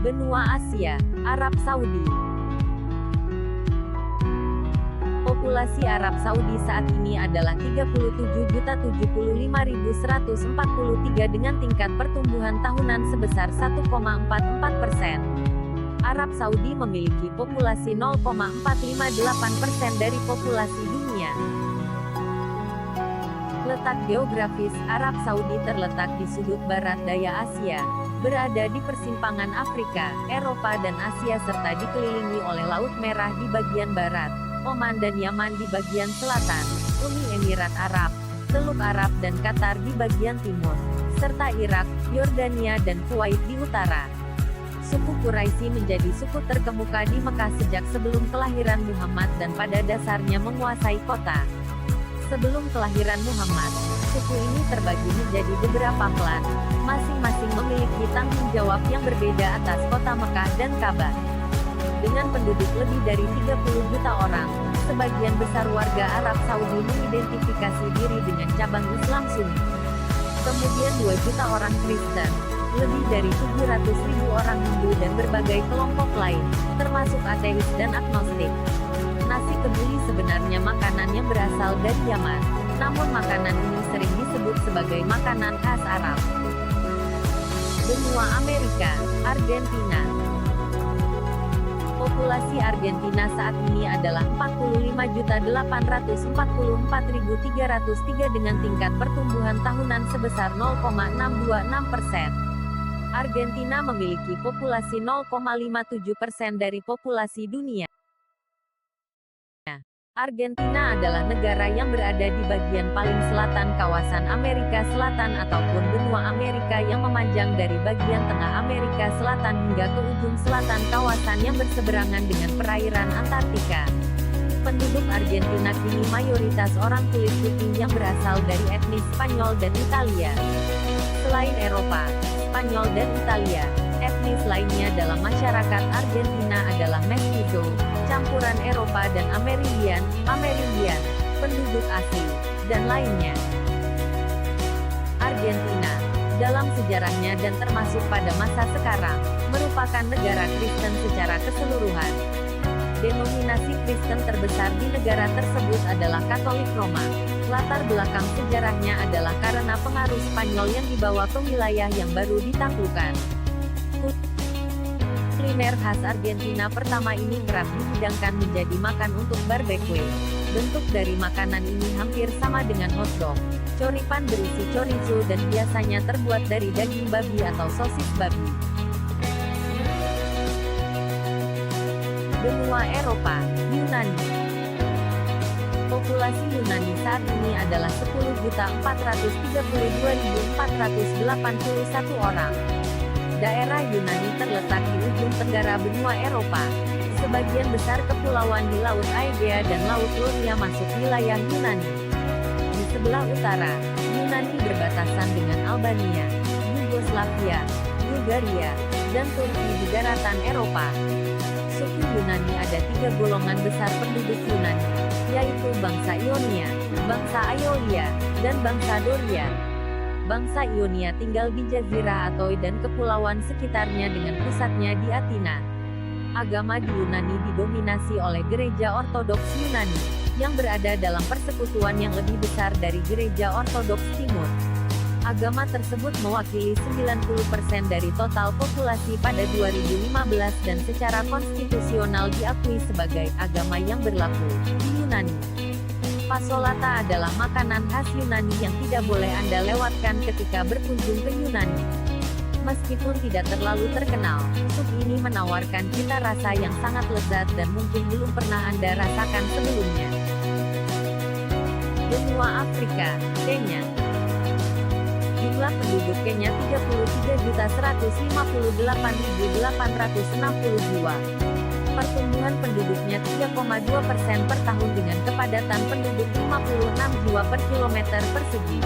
Benua Asia, Arab Saudi. Populasi Arab Saudi saat ini adalah 37.075.143 dengan tingkat pertumbuhan tahunan sebesar 1,44%. Arab Saudi memiliki populasi 0,458% dari populasi dunia. Letak geografis, Arab Saudi terletak di sudut barat daya Asia, berada di persimpangan Afrika, Eropa dan Asia serta dikelilingi oleh Laut Merah di bagian barat, Oman dan Yaman di bagian selatan, Uni Emirat Arab, Teluk Arab dan Qatar di bagian timur, serta Irak, Yordania dan Kuwait di utara. Suku Quraisy menjadi suku terkemuka di Mekah sejak sebelum kelahiran Muhammad dan pada dasarnya menguasai kota. Sebelum kelahiran Muhammad, suku ini terbagi menjadi beberapa klan, masing-masing memiliki tanggung jawab yang berbeda atas kota Mekah dan Ka'bah. Dengan penduduk lebih dari 30 juta orang, sebagian besar warga Arab Saudi mengidentifikasi diri dengan cabang Islam Sunni. Kemudian 2 juta orang Kristen, lebih dari 700.000 orang Hindu dan berbagai kelompok lain, termasuk ateis dan agnostik. Nasi kebuli sebenarnya makanan yang berasal dari Yaman, namun makanan ini sering disebut sebagai makanan khas Arab. Benua Amerika, Argentina. Populasi Argentina saat ini adalah 45.844.303 dengan tingkat pertumbuhan tahunan sebesar 0,626%. Argentina memiliki populasi 0,57% dari populasi dunia. Argentina adalah negara yang berada di bagian paling selatan kawasan Amerika Selatan ataupun benua Amerika yang memanjang dari bagian tengah Amerika Selatan hingga ke ujung selatan kawasan yang berseberangan dengan perairan Antartika. Penduduk Argentina kini mayoritas orang kulit putih yang berasal dari etnis Spanyol dan Italia. Selain Eropa, Spanyol dan Italia, etnis lainnya dalam masyarakat Argentina adalah mestizo, campuran Eropa dan Amerindian, penduduk asli, dan lainnya. Argentina, dalam sejarahnya dan termasuk pada masa sekarang, merupakan negara Kristen secara keseluruhan. Denominasi Kristen terbesar di negara tersebut adalah Katolik Roma. Latar belakang sejarahnya adalah karena pengaruh Spanyol yang dibawa ke wilayah yang baru ditaklukkan. Kuliner khas Argentina pertama ini kerap dihidangkan menjadi makan untuk barbecue. Bentuk dari makanan ini hampir sama dengan hotdog. Choripan berisi chorizo dan biasanya terbuat dari daging babi atau sosis babi. Benua Eropa, Yunani. Populasi Yunani saat ini adalah 10.432.481 orang. Daerah Yunani terletak di ujung tenggara benua Eropa. Sebagian besar kepulauan di Laut Aegea dan Laut Ionia masuk wilayah Yunani. Di sebelah utara, Yunani berbatasan dengan Albania, Yugoslavia, Bulgaria, dan Turki di daratan Eropa. Suku Yunani ada 3 golongan besar penduduk Yunani, yaitu bangsa Ionia, bangsa Aiolia, dan bangsa Doria. Bangsa Ionia tinggal di Jazirah Atoi dan kepulauan sekitarnya dengan pusatnya di Athena. Agama di Yunani didominasi oleh Gereja Ortodoks Yunani, yang berada dalam persekutuan yang lebih besar dari Gereja Ortodoks Timur. Agama tersebut mewakili 90% dari total populasi pada 2015 dan secara konstitusional diakui sebagai agama yang berlaku di Yunani. Fasolata adalah makanan khas Yunani yang tidak boleh Anda lewatkan ketika berkunjung ke Yunani. Meskipun tidak terlalu terkenal, sup ini menawarkan cita rasa yang sangat lezat dan mungkin belum pernah Anda rasakan sebelumnya. Benua Afrika, Kenya. Jumlah penduduk Kenya 33.158.860 jiwa. Pertumbuhan penduduknya 3,2% per tahun dengan kepadatan penduduk 56 jiwa per kilometer persegi.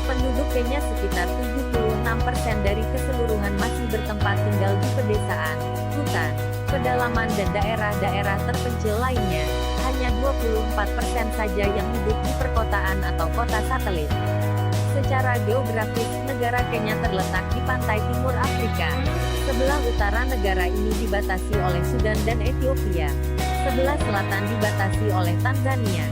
Penduduk Kenya sekitar 76% dari keseluruhan masih bertempat tinggal di pedesaan, hutan, pedalaman dan daerah-daerah terpencil lainnya. Hanya 24% saja yang hidup di perkotaan atau kota satelit. Secara geografis, negara Kenya terletak di pantai timur Afrika. Sebelah utara negara ini dibatasi oleh Sudan dan Ethiopia. Sebelah selatan dibatasi oleh Tanzania.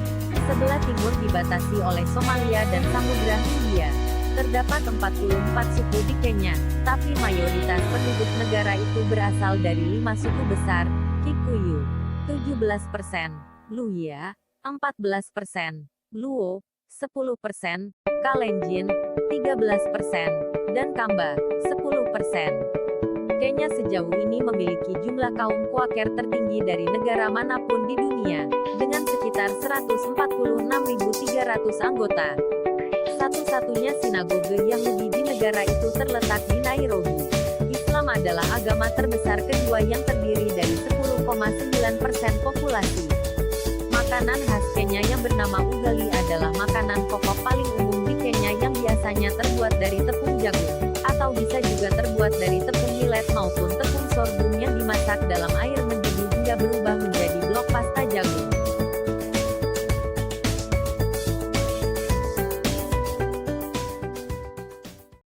Sebelah timur dibatasi oleh Somalia dan Samudra Hindia. Terdapat 44 suku di Kenya, tapi mayoritas penduduk negara itu berasal dari 5 suku besar: Kikuyu, 17%, Luhya, 14%, Luo, 10%, Kalenjin, 13%, dan Kamba, 10%. Kenya sejauh ini memiliki jumlah kaum Quaker tertinggi dari negara manapun di dunia, dengan sekitar 146.300 anggota. Satu-satunya sinagoge Yahudi di negara itu terletak di Nairobi. Islam adalah agama terbesar kedua yang terdiri dari 10,9% populasi. Makanan khas Kenya yang bernama ugali adalah makanan pokok paling umum di Kenya yang biasanya terbuat dari tepung jagung, atau bisa juga terbuat dari tepung millet maupun tepung sorghum